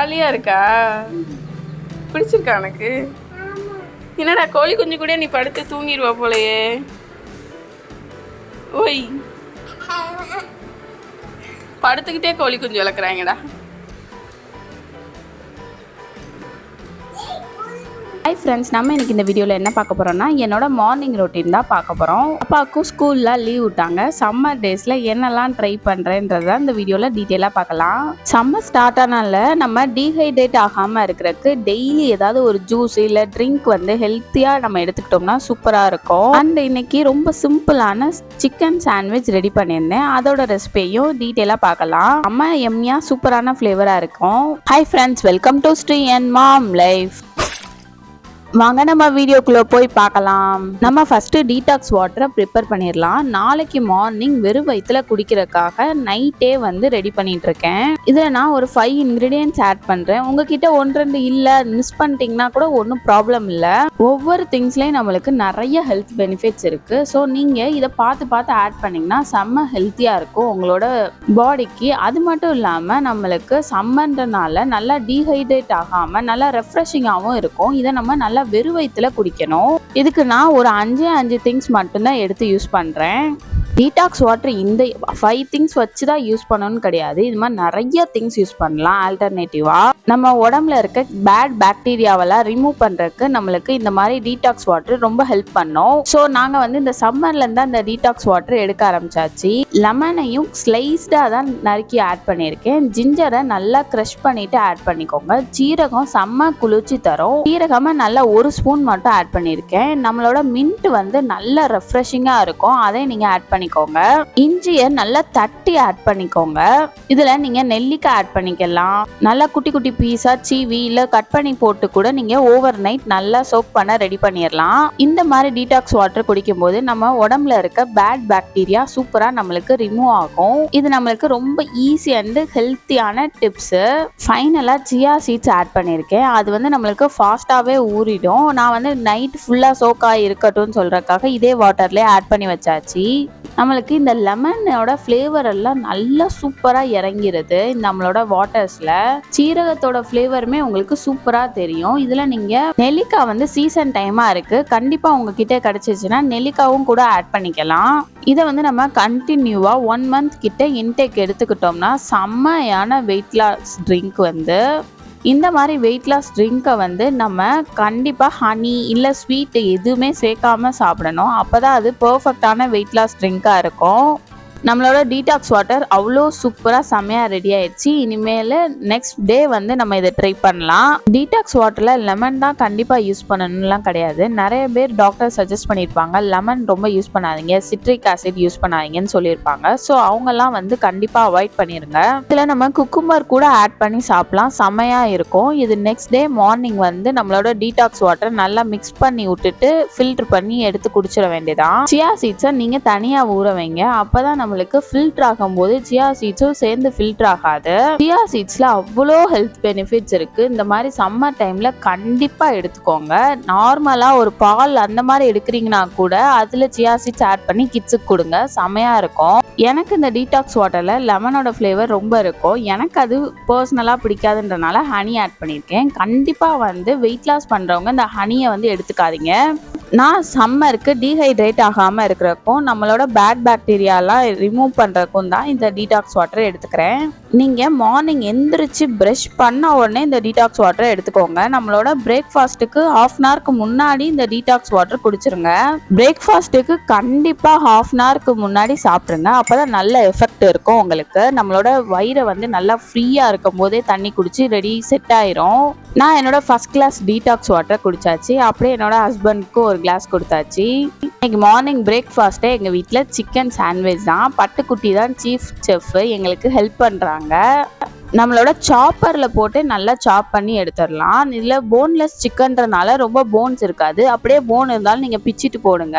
ஜாலியாக இருக்கா? பிடிச்சிருக்கா எனக்கு? என்னடா கோழி குஞ்சு கூட நீ படுத்து தூங்கிடுவா போலையே. ஓய், படுத்துக்கிட்டே கோழி குஞ்சு வளர்க்குறாங்கடா. ஹாய் ஃப்ரெண்ட்ஸ், நம்ம இன்றைக்கி இந்த வீடியோவில் என்ன பார்க்க போகிறோம்னா என்னோட மார்னிங் ரொட்டீன் தான் பார்க்க போகிறோம். அப்பாவுக்கும் ஸ்கூலில் லீவ் விட்டாங்க. சம்மர் டேஸில் என்னெல்லாம் ட்ரை பண்ணுறேன்றத இந்த வீடியோவில் டீட்டெயிலாக பார்க்கலாம். சம்மர் ஸ்டார்ட் ஆனால நம்ம டீஹைட்ரேட் ஆகாமல் இருக்கிறதுக்கு டெய்லி ஏதாவது ஒரு ஜூஸ் இல்லை ட்ரிங்க் வந்து ஹெல்த்தியாக நம்ம எடுத்துக்கிட்டோம்னா சூப்பராக இருக்கும். அண்ட் இன்னைக்கு ரொம்ப சிம்பிளான சிக்கன் சாண்ட்விச் ரெடி பண்ணியிருந்தேன். அதோட ரெசிபியையும் டீட்டெயிலாக பார்க்கலாம். நம்ம எம்மியாக சூப்பரான ஃப்ளேவராக இருக்கும். Hi friends, welcome to Sri and mom life. வாங்க நம்ம வீடியோக்குள்ளே போய் பார்க்கலாம். நம்ம ஃபஸ்ட்டு டீடாக்ஸ் வாட்டரை ப்ரிப்பேர் பண்ணிடலாம். நாளைக்கு மார்னிங் வெறும் வயிற்றுல குடிக்கிறதுக்காக நைட்டே வந்து ரெடி பண்ணிட்டு இருக்கேன். இதில் நான் ஒரு 5 இன்க்ரீடியன்ட்ஸ் ஆட் பண்ணுறேன். உங்ககிட்ட 1-2 இல்லை மிஸ் பண்ணிட்டீங்கன்னா கூட ஒன்றும் ப்ராப்ளம் இல்லை. ஒவ்வொரு திங்ஸ்லேயும் நம்மளுக்கு நிறைய ஹெல்த் பெனிஃபிட்ஸ் இருக்குது. ஸோ நீங்கள் இதை பார்த்து ஆட் பண்ணிங்கன்னா செம்ம ஹெல்த்தியாக இருக்கும் உங்களோட பாடிக்கு. அது மட்டும் இல்லாமல் நம்மளுக்கு சம்மர்ன்றனால நல்லா டீஹைட்ரேட் ஆகாமல் நல்லா ரெஃப்ரெஷிங்காகவும் இருக்கும். இதை நம்ம நல்லா வெறும் வயிற்றுல குடிக்கணும். இதுக்கு நான் ஒரு 5 திங்ஸ் மட்டும்தான் எடுத்து யூஸ் பண்ணுறேன். டீடாக்ஸ் வாட்டர் இந்த 5 திங்ஸ் வச்சு தான் யூஸ் பண்ணணும்னு கிடையாது. இது மாதிரி நிறைய திங்ஸ் யூஸ் பண்ணலாம். ஆல்டர்னேட்டிவாக நம்ம உடம்புல இருக்க பேட் பாக்டீரியாவெல்லாம் ரிமூவ் பண்ணுறதுக்கு நம்மளுக்கு இந்த மாதிரி டீடாக்ஸ் வாட்டர் ரொம்ப ஹெல்ப் பண்ணோம். ஸோ நாங்கள் வந்து இந்த சம்மர்லேருந்து தான் இந்த டீடாக்ஸ் வாட்டர் எடுக்க ஆரம்பிச்சாச்சு. லெமனையும் ஸ்லைஸ்டாக தான் நறுக்கி ஆட் பண்ணியிருக்கேன். ஜிஞ்சரை நல்லா க்ரஷ் பண்ணிவிட்டு ஆட் பண்ணிக்கோங்க. ஜீரகம் செம்ம குளிர்ச்சி தரும். ஜீரகமாக நல்லா 1 ஸ்பூன் மட்டும் ஆட் பண்ணியிருக்கேன். நம்மளோட மின்ட் வந்து நல்ல ரெஃப்ரெஷிங்காக இருக்கும். அதை நீங்கள் ஆட் பண்ணிக்கோங்க. இஞ்சியை நல்லா தட்டி ஆட் பண்ணிக்கோங்க. இதுல நீங்க நெல்லிக்காய் ஆட் பண்ணிக்கலாம். நல்லா குட்டி குட்டி பீஸா சீவி இல்ல கட் பண்ணி போட்டு கூட நீங்க ஓவர் நைட் நல்லா சோக் பண்ண ரெடி பண்ணிடலாம். இந்த மாதிரி டீடாக்ஸ் வாட்டர் குடிக்கும் போது நம்ம உடம்புல இருக்க பேட் பாக்டீரியா சூப்பரா நம்மளுக்கு ரிமூவ் ஆகும். இது நம்மளுக்கு ரொம்ப ஈஸி அண்ட் ஹெல்த்தியான டிப்ஸ். ஃபைனலா சியா சீட்ஸ் ஆட் பண்ணியிருக்கேன். அது வந்து நம்மளுக்கு ஃபாஸ்டாவே ஊறிடும். நான் வந்து நைட் ஃபுல்லா சோக்கா இருக்கட்டும்னு சொல்றதுக்காக இதே வாட்டர்லயே ஆட் பண்ணி வச்சாச்சு. நம்மளுக்கு இந்த லெமனோட ஃப்ளேவர் எல்லாம் நல்லா சூப்பராக இறங்கிருது நம்மளோட வாட்டர்ஸில். சீரகத்தோட ஃப்ளேவருமே உங்களுக்கு சூப்பராக தெரியும். இதில் நீங்கள் நெல்லிக்காய் வந்து சீசன் டைமாக இருக்குது. கண்டிப்பாக உங்ககிட்ட கிடச்சிச்சுன்னா நெல்லிக்காவும் கூட ஆட் பண்ணிக்கலாம். இதை வந்து நம்ம கண்டினியூவாக 1 மந்த் கிட்ட இன்டேக் எடுத்துக்கிட்டோம்னா செம்மையான வெயிட் லாஸ் ட்ரிங்க் வந்து இந்த மாதிரி வெயிட் லாஸ் ட்ரிங்கை வந்து நம்ம கண்டிப்பாக ஹனி இல்லை ஸ்வீட் எதுவுமே சேர்க்காம சாப்பிடணும். அப்போ தான் அது பர்ஃபெக்டான வெயிட் லாஸ் ட்ரிங்காக இருக்கும். நம்மளோட டீடாக்ஸ் வாட்டர் அவ்வளோ சூப்பராக செம்மையாக ரெடி ஆயிடுச்சு. இனிமேல் நெக்ஸ்ட் டே வந்து நம்ம இதை ட்ரை பண்ணலாம். டீடாக்ஸ் வாட்டரில் லெமன் தான் கண்டிப்பாக யூஸ் பண்ணணும்லாம் கிடையாது. நிறைய பேர் டாக்டர் சஜஸ்ட் பண்ணியிருப்பாங்க லெமன் ரொம்ப யூஸ் பண்ணாதீங்க, சிட்ரிக் ஆசிட் யூஸ் பண்ணாதீங்கன்னு சொல்லியிருப்பாங்க. ஸோ அவங்கெல்லாம் வந்து கண்டிப்பாக அவாய்ட் பண்ணிடுங்க. இதில் நம்ம குக்கும்பர் கூட ஆட் பண்ணி சாப்பிடலாம், செம்மையாக இருக்கும். இது நெக்ஸ்ட் டே மார்னிங் வந்து நம்மளோட டீடாக்ஸ் வாட்டர் நல்லா மிக்ஸ் பண்ணி விட்டுட்டு ஃபில்டர் பண்ணி எடுத்து குடிச்சிட வேண்டியதான். சியா சீட்ஸை நீங்கள் தனியாக ஊற வைங்க. அப்போ தான் நம்மளுக்கு ஃபில்டர் ஆகும்போது சியா சீட்ஸும் சேர்ந்து ஃபில்டர் ஆகாது. சியா சீட்ஸ்ல அவ்வளோ ஹெல்த் பெனிஃபிட்ஸ் இருக்கு. இந்த மாதிரி சம்மர் டைம்ல கண்டிப்பா எடுத்துக்கோங்க. நார்மலா ஒரு பால் அந்த மாதிரி எடுக்கிறீங்கன்னா கூட அதுல சியா சீட்ஸ் ஆட் பண்ணி கிட்ஸுக்கு கொடுங்க, செமையா இருக்கும். எனக்கு இந்த டீடாக்ஸ் வாட்டர்ல லெமனோட ஃப்ளேவர் ரொம்ப இருக்கும். எனக்கு அது பர்சனலா பிடிக்காதுன்றனால ஹனி ஆட் பண்ணியிருக்கேன். கண்டிப்பா வந்து வெயிட் லாஸ் பண்றவங்க இந்த ஹனியை வந்து எடுத்துக்காதீங்க. நான் சம்மருக்கு டீஹைட்ரேட் ஆகாமல் இருக்கிறக்கும் நம்மளோட பேட் பாக்டீரியாலாம் ரிமூவ் பண்ணுறக்கும் தான் இந்த டீடாக்ஸ் வாட்டர் எடுத்துக்கிறேன். நீங்கள் மார்னிங் எந்திரிச்சு ப்ரஷ் பண்ண உடனே இந்த டீடாக்ஸ் வாட்டரை எடுத்துக்கோங்க. நம்மளோட பிரேக்ஃபாஸ்ட்டுக்கு 1/2 அன் ஹவருக்கு முன்னாடி இந்த டீடாக்ஸ் வாட்டர் குடிச்சிருங்க. பிரேக்ஃபாஸ்ட்டுக்கு கண்டிப்பாக 1/2 அன் ஹவருக்கு முன்னாடி சாப்பிட்ருங்க. அப்போ தான் நல்ல எஃபெக்ட் இருக்கும் உங்களுக்கு. நம்மளோட வயிறை வந்து நல்லா ஃப்ரீயாக இருக்கும் போதே தண்ணி குடிச்சு ரெடி செட் ஆயிரும். நான் என்னோட ஃபர்ஸ்ட் கிளாஸ் டீடாக்ஸ் வாட்டர் குடிச்சாச்சு. அப்படியே என்னோட ஹஸ்பண்ட்க்கு ஒரு கிளாஸ் கொடுத்தாச்சு. இன்னைக்கு மார்னிங் பிரேக்ஃபாஸ்ட்டே எங்கள் வீட்டில் சிக்கன் சாண்ட்விச் தான். பட்டுக்குட்டி தான் சீஃப் செஃப், எங்களுக்கு ஹெல்ப் பண்ணுறாங்க. நம்மளோட சாப்பரில் போட்டு நல்லா சாப் பண்ணி எடுத்துடலாம். இதில் போன்லெஸ் சிக்கன்றனால ரொம்ப போன்ஸ் இருக்காது. அப்படியே போன் இருந்தாலும் நீங்கள் பிச்சிட்டு போடுங்க.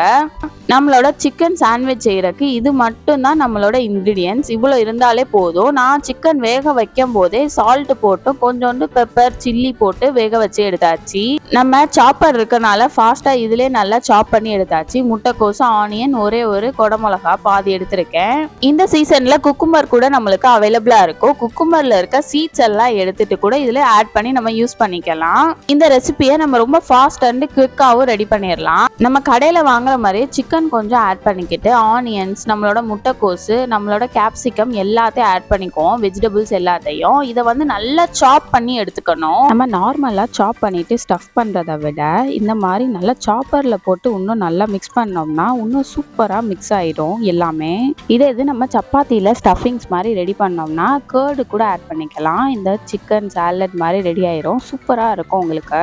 நம்மளோட சிக்கன் சாண்ட்விச் செய்யறதுக்கு இது மட்டும்தான் நம்மளோட இன்க்ரீடியன்ஸ். இவ்வளோ இருந்தாலே போதும். நான் சிக்கன் வேக வைக்கும் போதே சால்ட் போட்டு கொஞ்சோண்டு பெப்பர் சில்லி போட்டு வேக வச்சு எடுத்தாச்சு. நம்ம சாப்பர் இருக்கனால ஃபாஸ்ட்டாக இதிலே நல்லா சாப் பண்ணி எடுத்தாச்சு. முட்டைக்கோசு, ஆனியன், ஒரே ஒரு கொடை மிளகா பாதி எடுத்திருக்கேன். இந்த சீசனில் குக்கும்பர் கூட நம்மளுக்கு அவைலபிளாக இருக்கும். குக்கும்பரில் இருக்க சீட்ஸ் எல்லாம் எடுத்துட்டு கூட இதுல ஆட் பண்ணி நம்ம யூஸ் பண்ணிக்கலாம். இந்த ரெசிபியை நம்ம ரொம்ப ஃபாஸ்ட் அண்ட் குவிக்காவும் ரெடி பண்ணிடலாம். நம்ம கடையில வாங்குற மாதிரி சிக்கன் கொஞ்சம் ஆட் பண்ணிக்கிட்டு ஆனியன்ஸ், நம்மளோட முட்டைக்கோசு, நம்மளோட கேப்சிகம் எல்லாத்தையும் ஆட் பண்ணிக்குவோம். வெஜிடபிள்ஸ் எல்லாத்தையும் இதை வந்து நல்லா சாப் பண்ணி எடுத்துக்கணும். நம்ம நார்மலா சாப் பண்ணிட்டு ஸ்டஃப் பண்றதை விட இந்த மாதிரி நல்லா சாப்பர்ல போட்டு இன்னும் நல்லா மிக்ஸ் பண்ணோம்னா இன்னும் சூப்பரா மிக்ஸ் ஆயிடும் எல்லாமே. இதே இது நம்ம சப்பாத்தியில ஸ்டஃபிங்ஸ் மாதிரி ரெடி பண்ணோம்னா கர்டு கூட ஆட் பண்ணிக்கலாம். இந்த சிக்கன் சாலட் மாதிரி ரெடி ஆயிரும். சூப்பரா இருக்கும் உங்களுக்கு.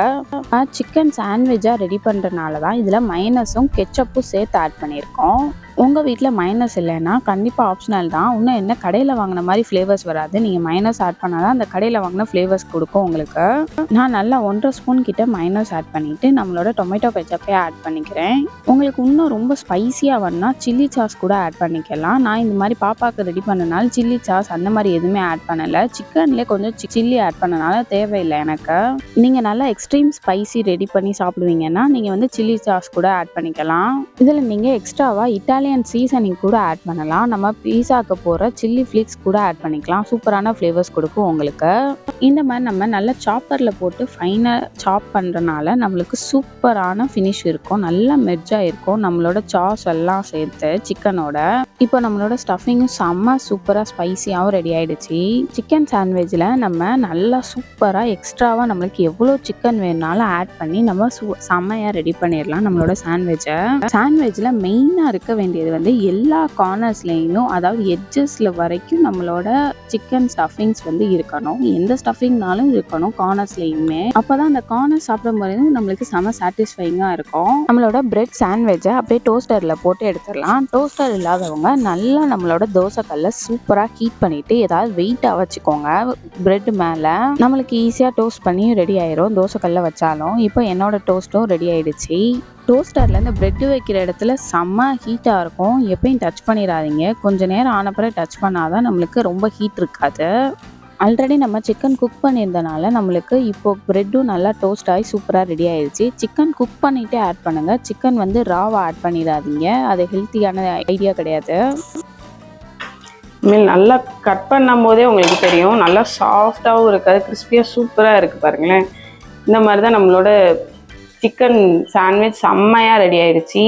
சிக்கன் சாண்ட்விச்சா ரெடி பண்றதுனால தான் இதுல மைனஸும் கெச்சப்பும் சேர்த்து ஆட் பண்ணியிருக்கோம். உங்கள் வீட்டில் மைனஸ் இல்லைன்னா கண்டிப்பாக ஆப்ஷனல் தான். இன்னும் என்ன கடையில் வாங்கின மாதிரி ஃப்ளேவர்ஸ் வராது. நீங்கள் மைனஸ் ஆட் பண்ணால் தான் அந்த கடையில் வாங்கின ஃப்ளேவர்ஸ் கொடுக்கும் உங்களுக்கு. நான் நல்லா 1.5 ஸ்பூன் கிட்ட மைனஸ் ஆட் பண்ணிவிட்டு நம்மளோட டொமேட்டோ கெச்சப்பே ஆட் பண்ணிக்கிறேன். உங்களுக்கு இன்னும் ரொம்ப ஸ்பைஸியாக வேணுன்னா சில்லி சாஸ் கூட ஆட் பண்ணிக்கலாம். நான் இந்த மாதிரி பாப்பாவுக்கு ரெடி பண்ணனால சில்லி சாஸ் அந்த மாதிரி எதுவுமே ஆட் பண்ணலை. சிக்கன்லேயே கொஞ்சம் சில்லி ஆட் பண்ணனால தேவையில்லை எனக்கு. நீங்கள் நல்லா எக்ஸ்ட்ரீம் ஸ்பைசி ரெடி பண்ணி சாப்பிடுவீங்கன்னா நீங்கள் வந்து சில்லி சாஸ் கூட ஆட் பண்ணிக்கலாம். இதில் நீங்கள் எக்ஸ்ட்ராவாக இட்டாலியன் சீசனிங் கூட ஆட் பண்ணலாம். நம்ம பீஸாக்கு போகிற சில்லி ஃப்ளேக்ஸ் கூட ஆட் பண்ணிக்கலாம். சூப்பரான ஃப்ளேவர்ஸ் கொடுக்கும் உங்களுக்கு. இந்த மாதிரி நம்ம நல்லா சாப்பரில் போட்டு ஃபைனாக சாப் பண்ணுறனால நம்மளுக்கு சூப்பரான ஃபினிஷ் இருக்கும். நல்லா மெர்ஜாக இருக்கும் நம்மளோட சாஸ் எல்லாம் சேர்த்து சிக்கனோட. இப்போ நம்மளோட ஸ்டஃபிங்கும் செம்ம சூப்பராக ஸ்பைசியாகவும் ரெடி ஆகிடுச்சு. சிக்கன் சாண்ட்விச்சில் நம்ம நல்லா சூப்பராக எக்ஸ்ட்ராவாக நம்மளுக்கு எவ்வளோ சிக்கன் வேணுனாலும் ஆட் பண்ணி நம்ம செம்மையாக ரெடி பண்ணிடலாம் நம்மளோட சாண்ட்விச்சை. சாண்ட்விச்சில் மெயினாக இருக்க வேண்டியது வந்து எல்லா கார்னர்ஸ்லையும், அதாவது எட்ஜஸ்ல வரைக்கும் நம்மளோட சிக்கன் ஸ்டஃபிங்ஸ் வந்து இருக்கணும். எந்த ஸ்டஃபிங்னாலும் இருக்கணும் கார்னர்ஸ்லையுமே. அப்போதான் அந்த கார்னர் சாப்பிடும் போது நம்மளுக்கு செம சாட்டிஸ்ஃபைங்காக இருக்கும். நம்மளோட பிரெட் சாண்ட்விச்சை அப்படியே டோஸ்டரில் போட்டு எடுத்துடலாம். டோஸ்டர் இல்லாதவங்க நல்லா நம்மளோட தோசைக்கல்ல சூப்பராக ஹீட் பண்ணிட்டு ஏதாவது வெயிட்டாக வச்சுக்கோங்க பிரெட் மேலே. நம்மளுக்கு ஈஸியாக டோஸ்ட் பண்ணி ரெடி ஆயிரும் தோசைக்கல்ல வச்சாலும். இப்போ என்னோட டோஸ்ட்டும் ரெடி ஆயிடுச்சு. டோஸ்டரில் இந்த ப்ரெட்டு வைக்கிற இடத்துல செம்ம ஹீட்டாக இருக்கும். எப்பயும் டச் பண்ணிடாதீங்க. கொஞ்சம் நேரம் ஆனப்பறம் டச் பண்ணாதான் நம்மளுக்கு ரொம்ப ஹீட் இருக்காது. ஆல்ரெடி நம்ம சிக்கன் குக் பண்ணியிருந்தனால நம்மளுக்கு இப்போது ப்ரெட்டும் நல்லா டோஸ்ட் ஆகி சூப்பராக ரெடி ஆயிடுச்சு. சிக்கன் குக் பண்ணிகிட்டே ஆட் பண்ணுங்கள். சிக்கன் வந்து ராவாக ஆட் பண்ணிடாதீங்க. அது ஹெல்த்தியான ஐடியா கிடையாது. இனிமேல் நல்லா கட் பண்ணும் போதே உங்களுக்கு தெரியும் நல்லா சாஃப்டாகவும் இருக்காது, கிறிஸ்பியாக சூப்பராக இருக்குது பாருங்களேன். இந்த மாதிரி தான் நம்மளோட சிக்கன் சாண்ட்விச் செம்மையாக ரெடி ஆயிடுச்சு.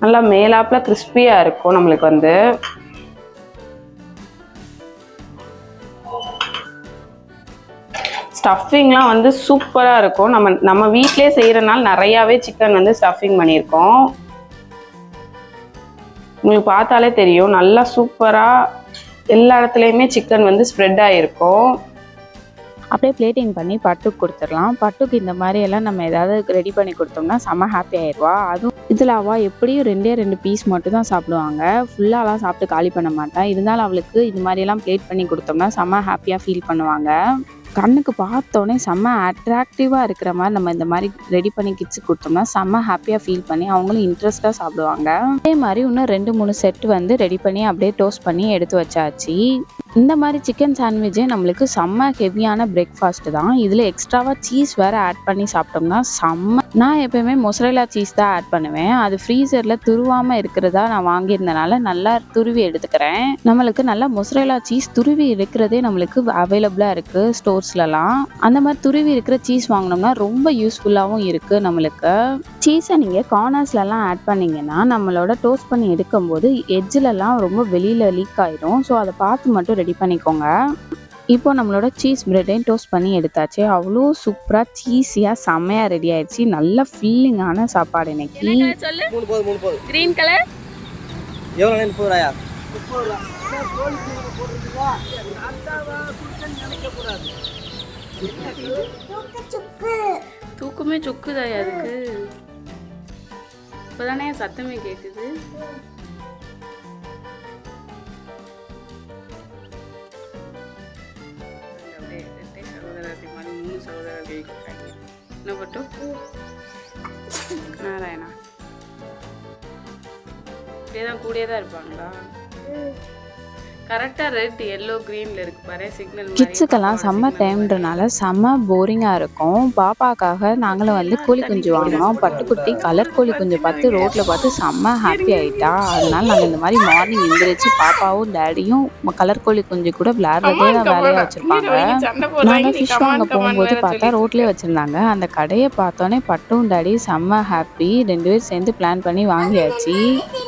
நல்லா மேலாப்பில் கிறிஸ்பியாக இருக்கும் நம்மளுக்கு வந்து. ஸ்டஃபிங்லாம் வந்து சூப்பராக இருக்கும். நம்ம வீட்டிலே செய்கிறனால நிறையாவே சிக்கன் வந்து ஸ்டஃபிங் பண்ணியிருக்கோம். உங்களுக்கு பார்த்தாலே தெரியும் நல்லா சூப்பராக எல்லா இடத்துலையுமே சிக்கன் வந்து ஸ்ப்ரெட் ஆகிருக்கும். அப்படியே பிளேட்டிங் பண்ணி பட்டுக்கு கொடுத்துடலாம். பட்டுக்கு இந்த மாதிரி எல்லாம் நம்ம ஏதாவது ரெடி பண்ணி கொடுத்தோம்னா செம்ம ஹாப்பி ஆயிடுவா. அதுவும் இதில் அவள் எப்படியும் 2 பீஸ் மட்டும் தான் சாப்பிடுவாங்க. ஃபுல்லாலாம் சாப்பிட்டு காலி பண்ண மாட்டான். இருந்தாலும் அவளுக்கு இது மாதிரியெல்லாம் பிளேட் பண்ணி கொடுத்தோம்னா செம்ம ஹாப்பியாக ஃபீல் பண்ணுவாங்க. கண்ணுக்கு பார்த்தோன்னே செம்ம அட்ராக்டிவாக இருக்கிற மாதிரி நம்ம இந்த மாதிரி ரெடி பண்ணி கிட்ஸுக்கு கொடுத்தோம்னா செம்ம ஹாப்பியாக ஃபீல் பண்ணி அவங்களும் இன்ட்ரெஸ்ட்டாக சாப்பிடுவாங்க. அதே மாதிரி இன்னும் 2-3 செட் வந்து ரெடி பண்ணி அப்படியே டோஸ்ட் பண்ணி எடுத்து வச்சாச்சு. இந்த மாதிரி சிக்கன் சாண்ட்விட்சே நம்மளுக்கு செம்ம ஹெவியான பிரேக்ஃபாஸ்ட் தான். இதில் எக்ஸ்ட்ராவாக சீஸ் வேறு ஆட் பண்ணி சாப்பிட்டோம்னா செம்ம. நான் எப்போயுமே மொசரேலா சீஸ் தான் ஆட் பண்ணுவேன். அது ஃப்ரீசரில் துருவாமல் இருக்கிறதா நான் வாங்கியிருந்தனால நல்லா துருவி எடுத்துக்கிறேன். நம்மளுக்கு நல்லா மொசரேலா சீஸ் துருவி இருக்கிறதே நம்மளுக்கு அவைலபிளாக இருக்குது ஸ்டோர்ஸ்லலாம். அந்த மாதிரி துருவி இருக்கிற சீஸ் வாங்கினோம்னா ரொம்ப யூஸ்ஃபுல்லாகவும் இருக்குது நம்மளுக்கு. சீஸை நீங்கள் கார்னர்ஸ்லலாம் ஆட் பண்ணிங்கன்னா நம்மளோட டோஸ்ட் பண்ணி எடுக்கும்போது எட்ஜிலலாம் ரொம்ப வெளியில் லீக் ஆயிடும். ஸோ அதை பார்த்து மட்டும் ரெடி பண்ணிக்கோங்க. இப்போ நம்மளோட சீஸ் பிரெட்டையும் டோஸ்ட் பண்ணி எடுத்தாச்சு. அவ்வளோ சூப்பராக சீஸியாக செம்மையாக ரெடி ஆயிடுச்சு. நல்ல ஃபில்லிங்கான சாப்பாடு இன்னைக்கு. கிரீன் கலர் தூக்குமே சொக்குதாயா அதுக்கு? இப்போதானே சத்தமே கேட்குது. என்ன பட்டு நாராயணா இப்படியே தான் கூடயே தான் இருப்பாங்களா? கரெக்டாக ரெட் எல்லோ க்ரீனில் இருக்கு பாரு சிக்னல். கிட்ஸுக்கெல்லாம் சம்மர் டைம்ன்றனால செம்ம போரிங்காக இருக்கும். பாப்பாக்காக நாங்களும் வந்து கோழி குஞ்சு வாங்கினோம். பட்டுக்குட்டி கலர் கோழி குஞ்சு பார்த்து ரோட்டில் பார்த்து செம்ம ஹாப்பி ஆகிட்டா. அதனால நாங்கள் இந்த மாதிரி மார்னிங் எழுந்திரிச்சு பாப்பாவும் டேடியும் கலர் கோழி குஞ்சு கூட விளையாடுறதே தான் வேலையாக வச்சுருப்பாங்க. நாங்கள் ஃபிஷ் வாங்க போகும்போது பார்த்தா ரோட்லேயே வச்சுருந்தாங்க. அந்த கடையை பார்த்தோன்னே பட்டும் டேடி செம்ம ஹாப்பி. 2 பேர் சேர்ந்து பிளான் பண்ணி வாங்கியாச்சு.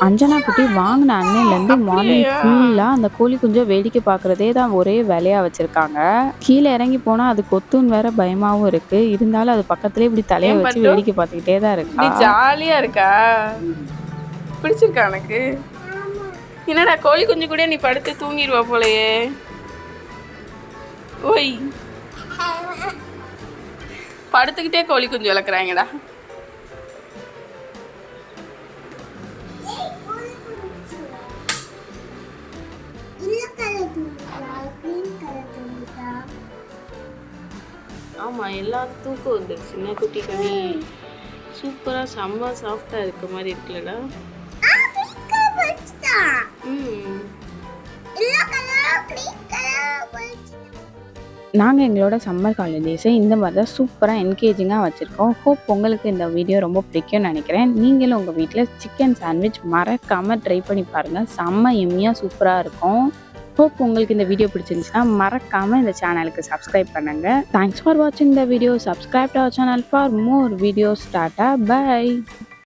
அஞ்சனா குட்டி வாங்கின அன்னையிலேருந்து மார்னிங் ஃபுல்லாக அந்த கோழி குஞ்சை வேடிக்கை பார்க்குறதே தான் ஒரே வேலையாக வச்சுருக்காங்க. கீழே இறங்கி போனால் அது கொத்துன்னு வேற பயமாகவும் இருக்குது. இருந்தாலும் அது பக்கத்துலேயே இப்படி தலையை வச்சு வேடிக்கை பார்த்துக்கிட்டே தான் இருக்கு. ஜாலியாக இருக்கா? பிடிச்சிருக்கா எனக்கு? என்னடா கோழி குஞ்சு கூட நீ படுத்து தூங்கிடுவா போலையே. ஓய், படுத்துக்கிட்டே கோழி குஞ்சு வளர்க்குறாங்கடா. ஆமாம், எல்லாம் தூக்கம் வந்துடுச்சு. சின்ன குட்டி கனி சூப்பராக செம்ம சாஃப்டாக இருக்க மாதிரி இருக்குல்லடா. நாங்கள் எங்களோட சம்மர் ஹாலிடேஸை இந்த மாதிரி தான் சூப்பராக என்கேஜிங்காக வச்சுருக்கோம். ஹோப் உங்களுக்கு இந்த வீடியோ ரொம்ப பிடிக்கும்னு நினைக்கிறேன். நீங்களும் உங்கள் வீட்டில் சிக்கன் சாண்ட்விச் மறக்காமல் ட்ரை பண்ணி பாருங்கள். செம்ம எம்மியாக சூப்பராக இருக்கும். ஹோப் உங்களுக்கு இந்த வீடியோ பிடிச்சிருந்துச்சுன்னா மறக்காமல் இந்த சேனலுக்கு சப்ஸ்கிரைப் பண்ணுங்கள். தேங்க்ஸ் ஃபார் வாட்சிங் the video. Subscribe to our channel for more videos. Ta-ta, by.